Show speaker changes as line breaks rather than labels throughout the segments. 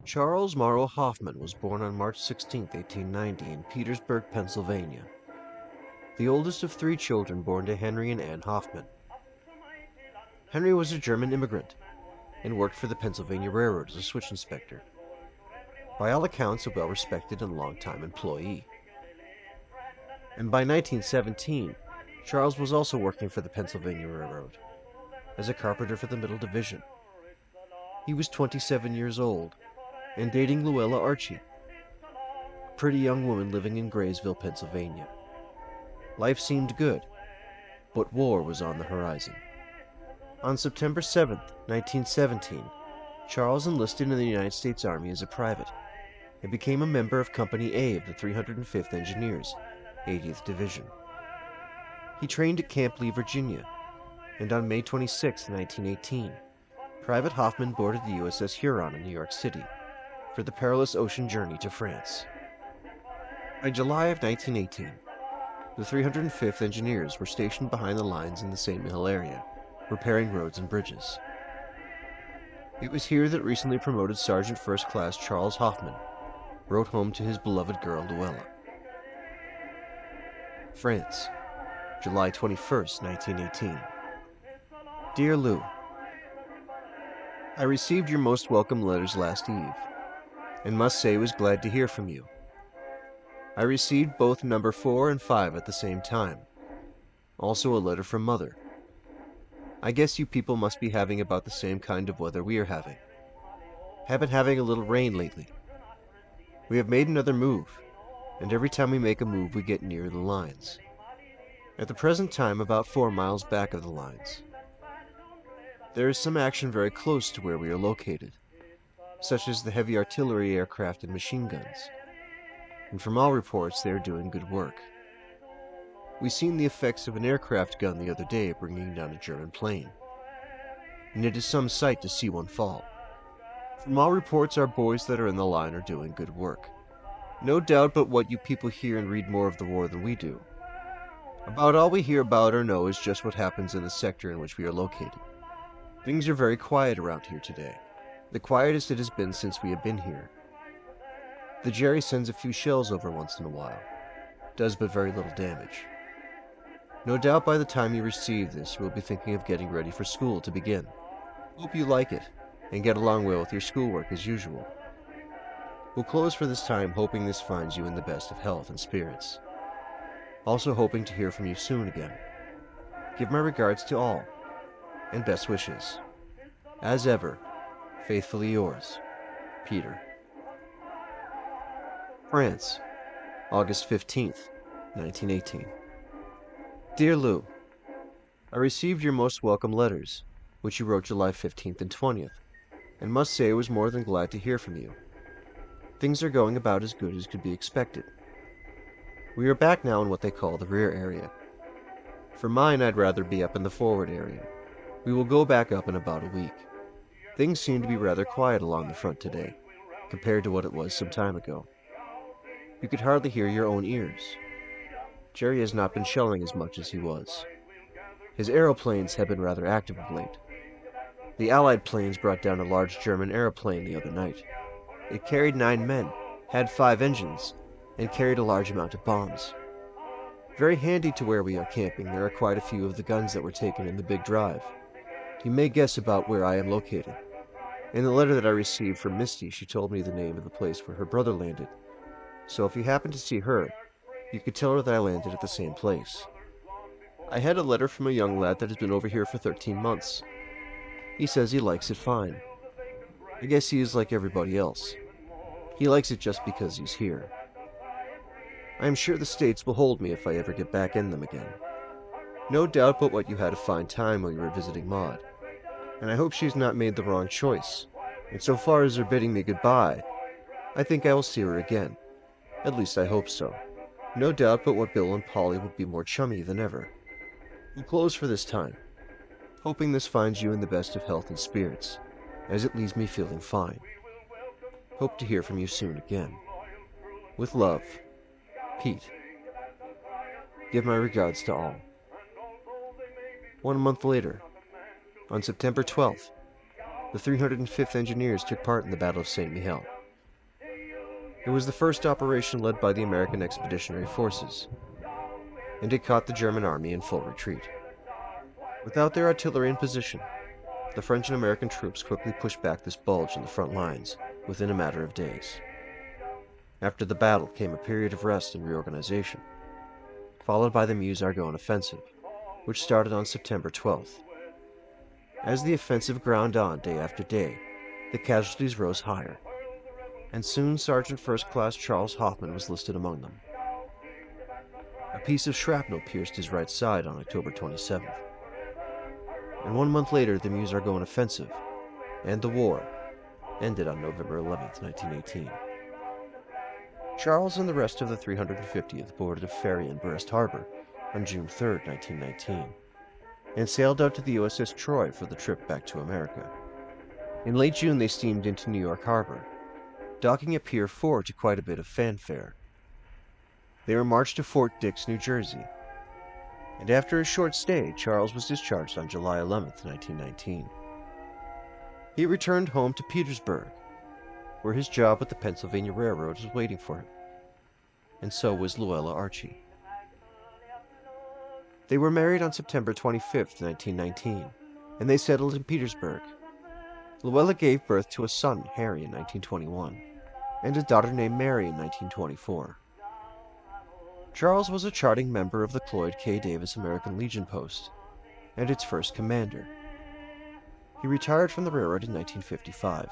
Charles Morrow Hoffman was born on March 16, 1890, in Petersburg, Pennsylvania. The oldest of three children born to Henry and Anne Hoffman. Henry was a German immigrant and worked for the Pennsylvania Railroad as a switch inspector. By all accounts, a well-respected and long-time employee. And by 1917, Charles was also working for the Pennsylvania Railroad as a carpenter for the Middle Division. He was 27 years old and dating Luella Archie, a pretty young woman living in Graysville, Pennsylvania. Life seemed good, but war was on the horizon. On September 7, 1917, Charles enlisted in the United States Army as a private and became a member of Company A of the 305th Engineers, 80th Division. He trained at Camp Lee, Virginia, and on May 26, 1918, Private Hoffman boarded the USS Huron in New York City for the perilous ocean journey to France. By July of 1918, the 305th Engineers were stationed behind the lines in the Saint Mihiel area, repairing roads and bridges. It was here that recently promoted Sergeant First Class Charles Hoffman wrote home to his beloved girl Luella. France, July 21, 1918. Dear Lou, I received your most welcome letters last eve, and must say was glad to hear from you. I received both number 4 and 5 at the same time. Also a letter from Mother. I guess you people must be having about the same kind of weather we are having. Have been having a little rain lately. We have made another move, and every time we make a move we get nearer the lines. At the present time about 4 miles back of the lines. There is some action very close to where we are located, such as the heavy artillery aircraft and machine guns, and from all reports they are doing good work. We seen the effects of an aircraft gun the other day bringing down a German plane, and it is some sight to see one fall. From all reports our boys that are in the line are doing good work. No doubt but what you people hear and read more of the war than we do. About all we hear about or know is just what happens in the sector in which we are located. Things are very quiet around here today, the quietest it has been since we have been here. The Jerry sends a few shells over once in a while, does but very little damage. No doubt by the time you receive this, you will be thinking of getting ready for school to begin. Hope you like it, and get along well with your schoolwork as usual. We'll close for this time hoping this finds you in the best of health and spirits. Also hoping to hear from you soon again. Give my regards to all, and best wishes. As ever, faithfully yours, Peter. France, August 15th, 1918. Dear Lou, I received your most welcome letters, which you wrote July 15th and 20th, and must say I was more than glad to hear from you. Things are going about as good as could be expected. We are back now in what they call the rear area. For mine, I'd rather be up in the forward area. We will go back up in about a week. Things seem to be rather quiet along the front today, compared to what it was some time ago. You could hardly hear your own ears. Jerry has not been shelling as much as he was. His aeroplanes have been rather active of late. The Allied planes brought down a large German aeroplane the other night. It carried 9 men, had 5 engines, and carried a large amount of bombs. Very handy to where we are camping, there are quite a few of the guns that were taken in the big drive. You may guess about where I am located. In the letter that I received from Misty, she told me the name of the place where her brother landed. So if you happen to see her, you could tell her that I landed at the same place. I had a letter from a young lad that has been over here for 13 months. He says he likes it fine. I guess he is like everybody else. He likes it just because he's here. I am sure the States will hold me if I ever get back in them again. No doubt but what you had a fine time while you were visiting Maud, and I hope she's not made the wrong choice, and so far as her bidding me goodbye, I think I will see her again. At least I hope so. No doubt but what Bill and Polly will be more chummy than ever. We'll close for this time, hoping this finds you in the best of health and spirits, as it leaves me feeling fine. Hope to hear from you soon again. With love, Pete. Give my regards to all. 1 month later, on September 12th, the 305th Engineers took part in the Battle of Saint Mihiel. It was the first operation led by the American Expeditionary Forces, and it caught the German army in full retreat. Without their artillery in position, the French and American troops quickly pushed back this bulge in the front lines within a matter of days. After the battle came a period of rest and reorganization, followed by the Meuse-Argonne offensive, which started on September 12th. As the offensive ground on day after day, the casualties rose higher, and soon Sergeant First Class Charles Hoffman was listed among them. A piece of shrapnel pierced his right side on October 27th, and 1 month later the Meuse-Argonne offensive and the war ended on November 11th, 1918. Charles and the rest of the 350th boarded a ferry in Brest Harbor on June 3, 1919, and sailed out to the USS Troy for the trip back to America. In late June they steamed into New York Harbor, docking at Pier 4 to quite a bit of fanfare. They were marched to Fort Dix, New Jersey, and after a short stay, Charles was discharged on July 11, 1919. He returned home to Petersburg, where his job with the Pennsylvania Railroad was waiting for him, and so was Luella Archie. They were married on September 25, 1919, and they settled in Petersburg. Luella gave birth to a son, Harry, in 1921, and a daughter named Mary in 1924. Charles was a charting member of the Cloyd K. Davis American Legion Post, and its first commander. He retired from the railroad in 1955.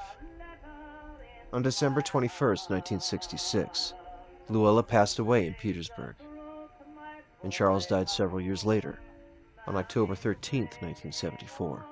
On December 21, 1966, Luella passed away in Petersburg, and Charles died several years later, on October 13, 1974.